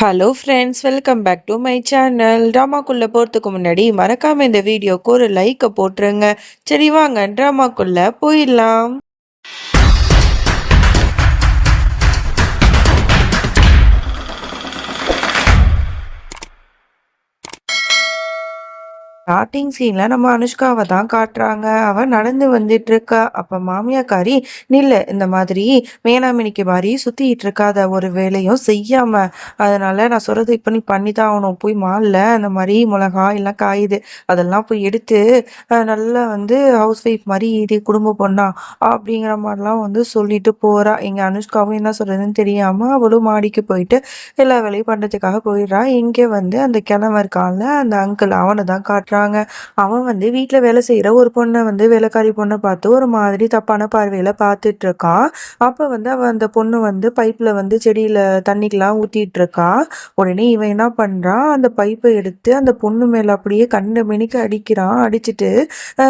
Hello friends, welcome back to my channel. ட்ராமாக்குள்ளே போகிறதுக்கு முன்னாடி மறக்காமல் இந்த வீடியோக்கு ஒரு லைக்கை போட்டுருங்க. சரி வாங்க ட்ராமாக்குள்ளே போயிடலாம். ஸ்டார்ட்டிங் சீன்ல நம்ம அனுஷ்காவை தான் காட்டுறாங்க. அவ நடந்து வந்துட்டு இருக்கா. அப்ப மாமியாக்காரி, நில்லு, இந்த மாதிரி வேணாமினிக்கு மாதிரி சுத்திட்டு இருக்காத, ஒரு வேலையும் செய்யாம. அதனால நான் சொல்றது இப்ப நீ பண்ணிதான் ஆகணும். போய் மால்ல அந்த மாதிரி மிளகாய் எல்லாம் காயுது, அதெல்லாம் போய் எடுத்து நல்லா வந்து ஹவுஸ் ஒய்ஃப் மாதிரி இது குடும்ப பொண்ணா அப்படிங்கிற மாதிரிலாம் வந்து சொல்லிட்டு போறா. எங்க அனுஷ்காவும் என்ன சொல்றதுன்னு தெரியாம அவளும் மாடிக்கு போயிட்டு எல்லா வேலையும் பண்றதுக்காக போயிடுறா. இங்கே வந்து அந்த கிழவன் இருக்கான்ல, அந்த அங்கிள், அவனை தான் காட்டுறாங்க. அவன் வந்து வீட்ல வேலை செய்யற ஒரு பொண்ணை வந்து வேலைக்காரி பொண்ணை பார்த்து ஒரு மாதிரி தப்பான பார்வையில பார்த்துட்டு இருக்கான். அப்ப வந்து அவன் அந்த பொண்ணு வந்து பைப்ல வந்து செடியில தண்ணிக்கெல்லாம் ஊத்திட்டு இருக்கா. உடனே இவன் என்ன பண்றான், அந்த பைப்பை எடுத்து அந்த பொண்ணு மேல அப்படியே கண்ட மெனிக்கு அடிக்கிறான். அடிச்சுட்டு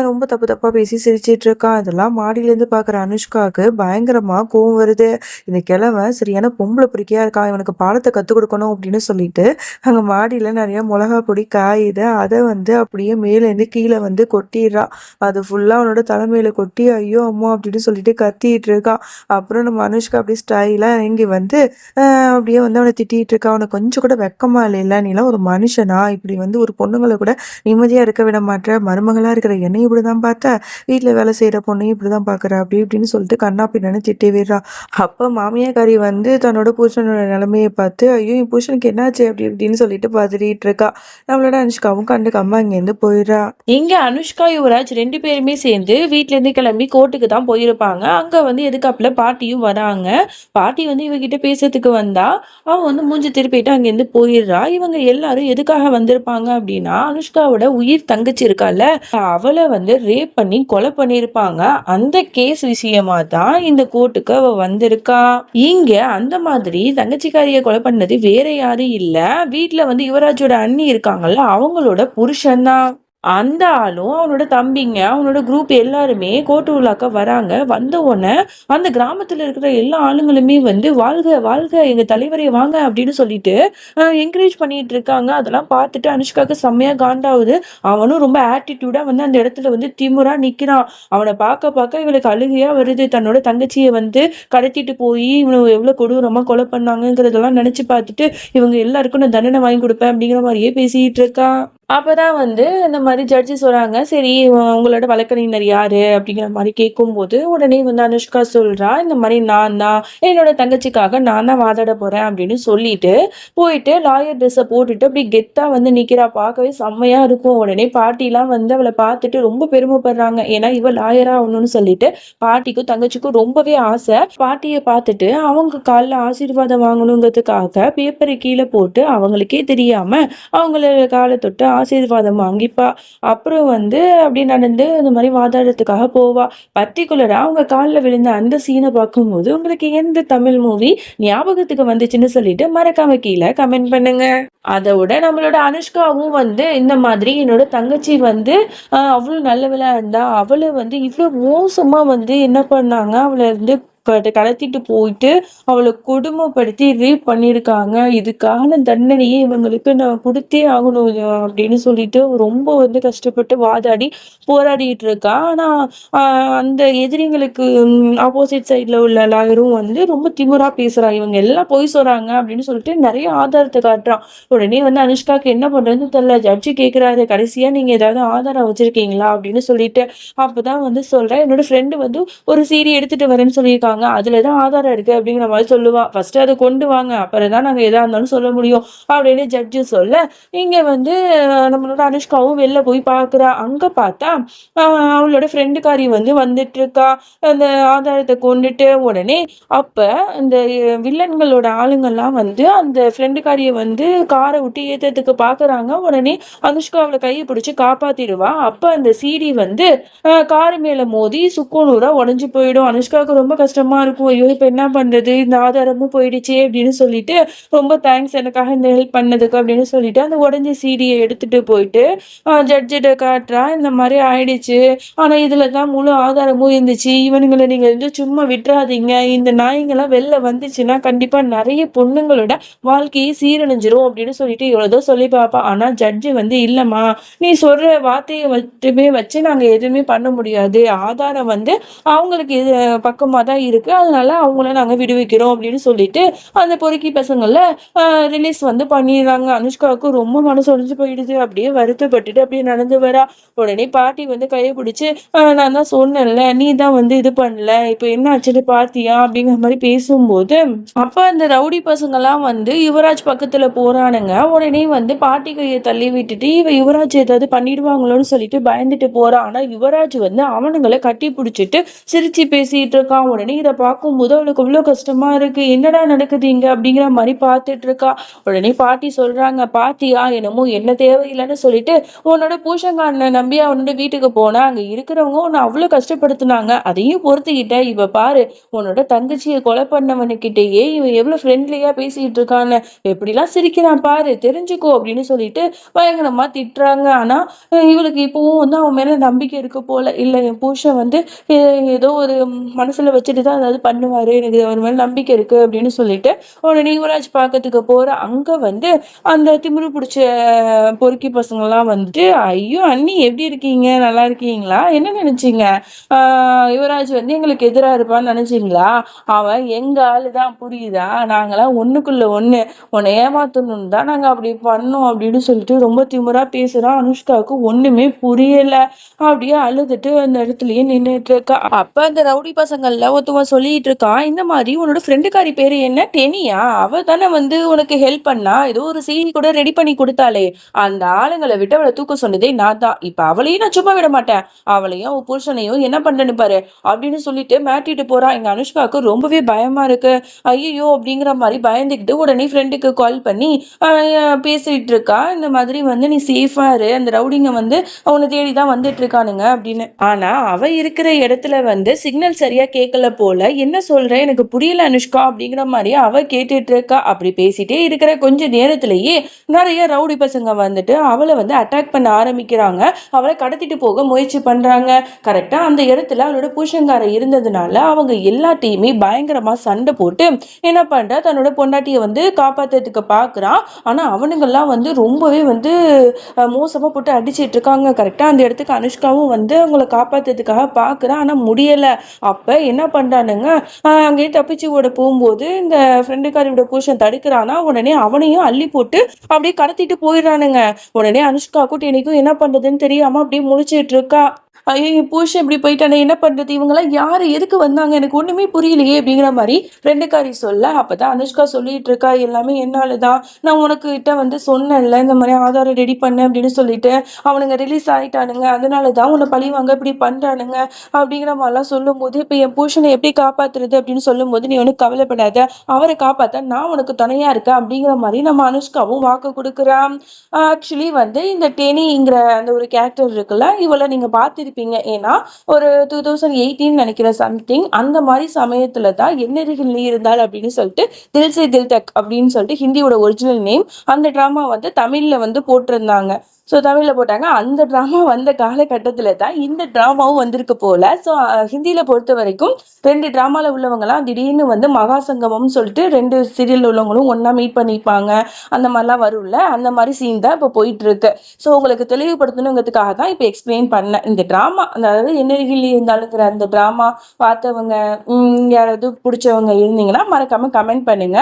ரொம்ப தப்பு தப்பா பேசி சிரிச்சிட்டு இருக்கான். இதெல்லாம் மாடியில இருந்து பாக்குற அனுஷ்காவுக்கு பயங்கரமா கோவம் வருது. இந்த கிழவன் சரியான பொம்பளை பிடிக்கையா இருக்கான், இவனுக்கு பாடத்தை கத்துக் கொடுக்கணும் அப்படின்னு சொல்லிட்டு அங்க மாடியில நிறைய மிளகா பொடி காயுது. அதை வந்து அப்படியே மேலேருந்து கீழே வந்து கொட்டிடுறா. அது ஃபுல்லா அவனோட தலைமையில கொட்டி ஐயோ அம்மா அப்படின்னு சொல்லிட்டு கத்திட்டு இருக்கான். அப்புறம் நம்ம அனுஷ்கா அப்படியே ஸ்டைலா இறங்கி வந்து அப்படியே வந்து அவனை திட்டிட்டு இருக்கா. அவனுக்கு கொஞ்சம் கூட வெக்கமா இல்லைல்ல, நீலாம் ஒரு மனுஷனா? இப்படி வந்து ஒரு பொண்ணுங்களை கூட நிம்மதியா இருக்க விட மாட்டேற, மருமகளா இருக்கிற என்னையும் இப்படிதான் பார்த்த, வீட்டுல வேலை செய்யற பொண்ணையும் இப்படிதான் பாக்குற, அப்படி இப்படின்னு சொல்லிட்டு கண்ணா பின்னான்னு திட்டி விடுறா. அப்ப மாமியாக்காரி வந்து தன்னோட புருஷனோட நிலைமையை பார்த்து ஐயோ என் புருஷனுக்கு என்னாச்சு அப்படி இப்படின்னு சொல்லிட்டு பதறிட்டு இருக்கா. நம்மளோட அனுஷ்காவும் கண்டுக்காம அங்கேருந்து போயிடுறா. இங்க அனுஷ்கா யுவராஜ் 2 பேருமே சேர்ந்து வீட்ல இருந்து கிளம்பி கோர்ட்டுக்கு தான் போயிருப்பாங்க. அங்க வந்து எதுக்காப்புல பாட்டியும் வராங்க. பாட்டி வந்து இவகிட்ட பேசுறதுக்கு வந்தா, அவ வந்து மூஞ்சி திருப்பிட்டு அங்கேருந்து போயிடுறா. இவங்க எல்லாரும் எதுக்காக வந்திருப்பாங்க அப்படின்னா, அனுஷ்காவோட உயிர் தங்கச்சி இருக்கால, அவளை வந்து ரேப் பண்ணி கொலை பண்ணியிருப்பாங்க. அந்த கேஸ் விஷயமா தான் இந்த கோர்ட்டுக்கு அவ வந்திருக்கா. இங்க அந்த மாதிரி தங்கச்சிக்காரிய கொலை பண்ணது வேற யாரும் இல்ல, வீட்டுல வந்து யுவராஜோட அண்ணி இருக்காங்கல்ல, அவங்களோட புருஷன் தான். அந்த ஆளும் அவனோட தம்பிங்க, அவனோட குரூப் எல்லாருமே கோட்டு விழாக்க வராங்க. வந்த உடனே அந்த கிராமத்துல இருக்கிற எல்லா ஆளுங்களுமே வந்து வாழ்க வாழ்க எங்க தலைவரே வாங்க அப்படின்னு சொல்லிட்டு என்கரேஜ் பண்ணிட்டு இருக்காங்க. அதெல்லாம் பார்த்துட்டு அனுஷ்காக்கு செம்மையா காண்டாவுது. அவனும் ரொம்ப ஆட்டிடியூடா வந்து அந்த இடத்துல வந்து திமுறா நிக்கிறான். அவனை பார்க்க பார்க்க இவளுக்கு அழுகையா வருது. தன்னோட தங்கச்சியை வந்து கடத்திட்டு போய் இவனை எவ்வளவு கொடூரமா கொலை பண்ணாங்கிறதெல்லாம் நினைச்சு பார்த்துட்டு இவங்க எல்லாருக்கும் நான் தண்டனை வாங்கி கொடுப்பேன் அப்படிங்கிற மாதிரியே பேசிட்டு இருக்கான். அப்பதான் வந்து இந்த மாதிரி ஜட்ஜி சொல்றாங்க, சரி உங்களோட வழக்கறிஞர் யாரு அப்படிங்கிற மாதிரி கேட்கும்போது உடனே வந்து அனுஷ்கா சொல்றா, இந்த மாதிரி நான் தான் என்னோட தங்கச்சிக்காக நான் தான் வாதாட போறேன் அப்படின்னு சொல்லிட்டு போயிட்டு லாயர் ட்ரெஸ்ஸை போட்டுட்டு அப்படி கெத்தா வந்து நிக்கிறா. பார்க்கவே செம்மையா இருக்கும். உடனே பாட்டிலாம் வந்து அவளை பார்த்துட்டு ரொம்ப பெருமைப்படுறாங்க. ஏன்னா இவ லாயரா ஆகணும்னு சொல்லிட்டு பாட்டிக்கும் தங்கச்சிக்கும் ரொம்பவே ஆசை. பாட்டியை பார்த்துட்டு அவங்க காலில் ஆசீர்வாதம் வாங்கணுங்கிறதுக்காக பேப்பரை கீழே போட்டு அவங்களுக்கே தெரியாம அவங்கள காலை தொட்டு ஆசீர்வாதம் வாங்கிப்பா. அப்புறம் வந்து அப்படி நடந்து இந்த மாதிரி வாதாடுறதுக்காக போவா. பர்டிகுலரா அவங்க காலில் விழுந்த அந்த சீனை பார்க்கும்போது உங்களுக்கு எந்த தமிழ் மூவி ஞாபகத்துக்கு வந்துச்சுன்னு சொல்லிட்டு மறக்காம கீழே கமெண்ட் பண்ணுங்க. அதோட நம்மளோட அனுஷ்காவும் வந்து இந்த மாதிரி என்னோட தங்கச்சி வந்து அவ்வளவு நல்லவளா இருந்தா, அவளை வந்து இவ்வளவு மோசமா வந்து என்ன பண்ணாங்க, அவளை வந்து கடத்திட்டு போயிட்டு அவளை கொடுமைப்படுத்தி ரேப் பண்ணியிருக்காங்க. இதுக்கான தண்டனையே இவங்களுக்கு நான் கொடுத்தே ஆகணும் அப்படின்னு சொல்லிட்டு ரொம்ப வந்து கஷ்டப்பட்டு வாதாடி போராடிட்டு இருக்கா. ஆனா அந்த எதிரிங்களுக்கு ஆப்போசிட் சைட்ல உள்ள லாயரும் வந்து ரொம்ப திமிரா பேசுறா. இவங்க எல்லாம் பொய் சொல்றாங்க அப்படின்னு சொல்லிட்டு நிறைய ஆதாரத்தை காட்டுறான். உடனே வந்து அனுஷ்காக்கு என்ன பண்றதுன்னு தெரியல. ஜட்ஜி கேட்கிறாரு, கடைசியா நீங்க ஏதாவது ஆதாரம் வச்சிருக்கீங்களா அப்படின்னு சொல்லிட்டு. அப்பதான் வந்து சொல்றேன், என்னோட ஃப்ரெண்டு வந்து ஒரு சீடி எடுத்துட்டு வரேன்னு சொல்லியிருக்காங்க, அதுலதான் ஆதாரம் இருக்கு அப்படிங்கிற மாதிரி சொல்லுவா. ஃபர்ஸ்ட் அதை கொண்டு வாங்க, அப்புறம் தான் நாங்க எதா இருந்தாலும் சொல்ல முடியும் அப்படின்னு ஜட்ஜு சொல்ல, இங்க வந்து நம்மளோட அனுஷ்காவும் வெளில போய் பாக்குறா. அங்க பார்த்தா அவளோட ஃப்ரெண்டுக்காரி வந்து வந்துட்டு இருக்கா அந்த ஆதாரத்தை கொண்டுட்டு. உடனே அப்ப இந்த வில்லன்களோட ஆளுங்கள்லாம் வந்து அந்த ஃப்ரெண்டுக்காரியை வந்து காரை விட்டு ஏத்துறதுக்கு பாக்குறாங்க. உடனே அனுஷ்கா அவளை கையை பிடிச்சு காப்பாத்திடுவா. அப்ப அந்த சீடி வந்து காரு மேல மோதி சுக்குநூறா உடஞ்சு போயிடும். அனுஷ்காவுக்கு ரொம்ப கஷ்டம். கஷ்டமா இருக்கும். ஐயோ! இப்ப என்ன பண்றது? இந்த ஆதாரமும் போயிடுச்சே அப்படின்னு சொல்லிட்டு, ரொம்ப தேங்க்ஸ் எனக்காக இந்த ஹெல்ப் பண்ணதுக்கு அப்படின்னு சொல்லிட்டு, அந்த உடைஞ்ச சீடிய எடுத்துட்டு போயிட்டு, ஜட்ஜிட்ட காட்டுறா. இந்த மாரி ஆயிடுச்சு. ஆனா இதுல தான் முழு ஆதாரமும் இருந்துச்சு. இவனுங்கள நீங்க வந்து சும்மா விட்றாதீங்க. இந்த நாய்ங்கலாம் வெளில வந்துச்சுன்னா, கண்டிப்பா நெறைய பொண்ணுங்களோட வாழ்க்கையே சீரழிஞ்சிரும் அப்படின்னு சொல்லிட்டு எவ்வளதோ சொல்லி பாப்பா. ஆனா ஜட்ஜு வந்து இல்லம்மா, நீ சொல்ற வார்த்தைய மட்டுமே வச்சு நாங்க எதுவுமே பண்ண முடியாது. ஆதாரம் வந்து அவங்களுக்கு இது பக்கமா தான் இருக்கு. அதனால அவங்கள நாங்க விடுவிக்கிறோம் அப்படின்னு சொல்லிட்டு, அந்த பொறுக்கி பசங்கள அ ரிலீஸ் வந்து பண்ணிர்றாங்க. அனுஷ்காவுக்கு ரொம்ப மனசு உடைஞ்சு போயிடுது. அப்படியே வருத்தப்பட்டுட்டு அப்படியே நடந்து வரா. உடனே பாட்டி வந்து கைய பிடிச்சு, நான் தான் சொன்னேன்ல, நீ தான் வந்து இது பண்ணல. இப்ப என்ன ஆச்சுன்னு பார்த்தியா? அப்படிங்கிற மாரி பேசும்போது, அப்ப அந்த ரவுடி பசங்கலாம் வந்து யுவராஜ் பக்கத்துல போறானுங்க. உடனே வந்து பாட்டி கைய தள்ளி விட்டுட்டு, யுவராஜ் ஏதாவது பண்ணிடுவாங்களோன்னு சொல்லிட்டு பயந்துட்டு போறான். ஆனா யுவராஜ் வந்து அவனுங்கள கட்டி புடிச்சுட்டு சிரிச்சு பேசிட்டு இருக்கான். உடனே இத பார்க்கும்போது அவளுக்கு அவ்ளோ கஷ்டமா இருக்கு. என்னடா நடக்குது இங்க? அப்படிங்கிற மாரி பார்த்துட்டு இருக்கா. உடனே பாட்டி சொல்றாங்க, "பாத்தியா என்னமோ என்ன தேவையில்லன்னு சொல்லிட்டு உன்னோட பூஷங்காரன நம்பி அவனோட வீட்டுக்கு போன. அங்க இருக்கிறவங்க உன்ன அவ்ளோ கஷ்டப்படுத்துனாங்க. அதையும் பொறுத்துக்கிட்ட. இப்ப பாரு உன்னோட தங்கச்சிய கொலை பண்ணவனுகிட்டயே இவன் எவ்ளோ ஃப்ரெண்ட்லியா பேசிட்டு இருக்கான்னு. எப்படிலாம் சிரிக்கிறான் பாரு. தெரிஞ்சுக்கோ" அப்படின்னு சொல்லிட்டு பயங்கரமா திட்டுறாங்க. ஆனா இவளுக்கு இப்பவும் வந்து அவன் மேல நம்பிக்கை இருக்கு போல. இல்ல என் புருஷன் வந்து எ ஏதோ ஒரு மனசுல வச்சுட்டு தான் ஏதாவது பண்ணுவாரு. எனக்கு அவர் மேல நம்பிக்கை இருக்கு அப்படின்னு சொல்லிட்டு, உடனே யுவராஜ் பார்க்கறதுக்கு போறா. அங்க வந்து அந்த திமிரு புடிச்ச பொறுக்கி பசங்கலாம் வந்துட்டு, "ஐயோ! அண்ணி எப்படி இருக்கீங்க? நல்லா இருக்கீங்களா? என்ன நெனச்சீங்க? ஆ யுவராஜ் வந்து எங்களுக்கு எதிரா இருப்பான்னு நெனச்சீங்களா? அவன் எங்க ஆளு தான் புரியுதா? நாங்கலாம் ஒண்ணுக்குள்ள ஒண்ணு. உன்ன ஏமாத்தணும்னு தான் நாங்க அப்படி பண்ணோம்" அப்படின்னு சொல்லிட்டு ரொம்ப திமிரா பேசுறான். அனுஷ்காவுக்கு ஒண்ணுமே புரியல. அப்படியே அழுதுட்டு அந்த இடத்துலயே நின்னுட்டு இருக்கா. அப்ப அந்த ரவுடி பசங்கள்ல ஒருத்தவன் சொல்லிட்டு இருக்கான், இந்த மாதிரி உன்னோட ஃப்ரெண்டுக்காரி பேரு என்ன? டெனியா? அவ தானே வந்து உனக்கு ஹெல்ப் பண்ணா. ஏதோ ஒரு சீனி கூட ரெடி பண்ணி கொடுத்தாளே. அந்த ஆளுங்களை விட்டு அவளை தூக்க சொன்னதே நான் தான். இப்ப அவளையும் நான் சும்மா விட மாட்டேன். அவளையும் அவ புருஷனையும் என்ன பண்றேன்னு பாரு அப்படின்னு சொல்லிட்டு மாட்டிட்டு போறான். எங்க அனுஷ்காவுக்கு ரொம்பவே பயமா இருக்கு. ஐயோ அப்படிங்கிற மாதிரி பயந்துக்கிட்டு உடனே ஃப்ரெண்டுக்கு கால் பண்ணி பேசிட்டு இருக்கா. இந்த மாதிரி வந்து நீ சேஃபா இரு. அந்த ரவுடிங்க வந்து அவனை தேடி தான் வந்துட்டு இருக்கானுங்க அப்படின்னு. ஆனா அவ இருக்கிற இடத்துல வந்து சிக்னல் சரியா கேட்கல போல. என்ன சொல்ற எனக்கு புரியல அனுஷ்கா அப்படிங்கிற மாதிரி அவ கேட்டுட்டு இருக்கா. அப்படி பேசிட்டே இருக்கிற கொஞ்ச நேரத்திலேயே நிறைய ரவுடி பசங்க வந்துட்டு அவளை வந்து அட்டாக் பண்ண ஆரம்பிக்கிறாங்க. அவளை கடத்திட்டு போக முயற்சி பண்றாங்க. கரெக்டா அந்த இடத்துல அவளோட புருஷங்கார இருந்ததுனால அவங்க எல்லாத்தையுமே பயங்கரமா சண்டை போட்டு என்ன பண்றா, தன்னோட பொண்டாட்டியை வந்து காப்பாத்துறதுக்கு பாக்குறான். ஆனா அவனுங்கெல்லாம் வந்து ரொம்பவே வந்து மோசமா போட்டு அடிச்சிட்டு இருக்காங்க. கரெக்டா அந்த இடத்துக்கு அனுஷ்காவும் வந்து அவங்கள காப்பாத்துறதுக்காக பாக்குறா. ஆனா முடியல. அப்ப என்ன பண்றானுங்க, அங்கேயே தப்பிச்சு ஓட போகும்போது இந்த ஃப்ரெண்டுக்காரியோட புருஷன் தடுக்கிறானா. உடனே அவனையும் அள்ளி போட்டு அப்படியே கடத்திட்டு போயிடுறானுங்க. உடனே அனுஷ்காக்கும் டெனிக்கும் என்ன பண்றதுன்னு தெரியாம அப்படியே முழிச்சிட்டு இருக்கா. ஐயோ என் புருஷன் இப்படி போயிட்டானே என்ன பண்றது, இவங்கெல்லாம் யாரு எதுக்கு வந்தாங்க எனக்கு ஒண்ணுமே புரியலையே அப்படிங்கிற மாதிரி ஃப்ரெண்டுக்காரி சொல்ல, அப்பதான் அனுஷ்கா சொல்லிட்டு இருக்கா, எல்லாமே என்னாலதான். நான் உனக்கு கிட்ட வந்து சொன்னேன்ல இந்த மாதிரி ஆதாரம் ரெடி பண்ண அப்படின்னு சொல்லிட்டு அவனுங்க ரிலீஸ் ஆயிட்டானுங்க. அதனாலதான் உன்னை பழி வாங்க இப்படி பண்றானுங்க அப்படிங்கிற மாதிரிலாம் சொல்லும் போது, இப்ப என் புருஷனை எப்படி காப்பாத்துறது அப்படின்னு சொல்லும் போது, நீ ஒன்னும் கவலைப்படாத, அவரை காப்பாத்த நான் உனக்கு துணையா இருக்கேன் அப்படிங்கிற மாதிரி நம்ம அனுஷ்காவும் வாக்கு கொடுக்குறான். ஆக்சுவலி வந்து இந்த டெனிங்கிற அந்த ஒரு கேரக்டர் இருக்குல்ல, இவளை நீங்க பார்த்திருப்பீங்க. ஏன்னா ஒரு 2018 நினைக்கிறேன் சம்திங் அந்த மாதிரி சமயத்துல தான் என்னருகில் நீ இருந்தால் அப்படின்னு சொல்லிட்டு தில் சே தில் தக் அப்படின்னு சொல்லிட்டு ஹிந்தியோட ஒரிஜினல் நேம் அந்த டிராமா வந்து தமிழ்ல வந்து போட்டிருந்தாங்க. ஸோ தமிழ்ல போட்டாங்க. அந்த டிராமா வந்த காலகட்டத்துல தான் இந்த டிராமாவும் வந்திருக்கு போல. ஸோ ஹிந்தியில பொறுத்த வரைக்கும் 2 டிராமால உள்ளவங்கலாம் திடீர்னு வந்து மகாசங்கமம்னு சொல்லிட்டு 2 சீரியல் உள்ளவங்களும் ஒண்ணா மீட் பண்ணிப்பாங்க. அந்த மாதிரிலாம் வரும்ல, அந்த மாதிரி சீன் தான் இப்போ போயிட்டு இருக்கு. ஸோ உங்களுக்கு தெளிவுபடுத்தணுங்கிறதுக்காக தான் இப்போ எக்ஸ்பிளைன் பண்ணேன். இந்த டிராமா அதாவது என்னருகில் இருந்தாலுங்கிற அந்த டிராமா பார்த்தவங்க யாராவது பிடிச்சவங்க இருந்தீங்கன்னா மறக்காம கமெண்ட் பண்ணுங்க.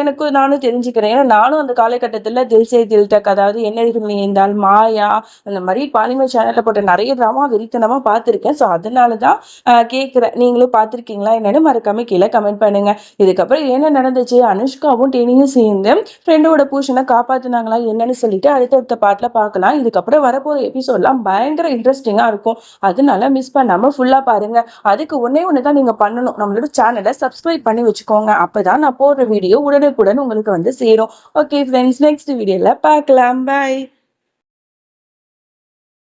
எனக்கு நானும் தெரிஞ்சுக்கிறேன். ஏன்னா நானும் அந்த காலகட்டத்தில் தில் சே தில் தக் அதாவது என்னருகில் நீ இருந்தால், மாயா அந்த மாதிரி பாலிமர் சேனல்ல போட்ட நிறைய டிராமா வெறித்தனமா பார்த்துருக்கேன். ஸோ அதனால தான் கேட்குறேன். நீங்களும் பார்த்துருக்கீங்களா என்னன்னு மறக்காம கீழே கமெண்ட் பண்ணுங்க. இதுக்கப்புறம் என்ன நடந்துச்சு, அனுஷ்காவும் டெனியும் சேர்ந்து ஃப்ரெண்டோட புருஷனை காப்பாத்துனாங்களா என்னன்னு சொல்லிட்டு அடுத்தடுத்த பாட்டுல பார்க்கலாம். இதுக்கப்புறம் வரப்போற எபிசோட்லாம் பயங்கர இன்ட்ரெஸ்டிங்கா இருக்கும். அதனால மிஸ் பண்ணாம ஃபுல்லா பாருங்க. அதுக்கு ஒண்ணே தான் நீங்க பண்ணணும், நம்மளோட சேனலை சப்ஸ்கிரைப் பண்ணி வச்சுக்கோங்க. அப்பதான் நான் போடுற வீடியோ உடனுக்குடன் உங்களுக்கு வந்து சேரும். ஓகே ஃப்ரெண்ட்ஸ், நெக்ஸ்ட் வீடியோல பார்க்கலாம். பாய்.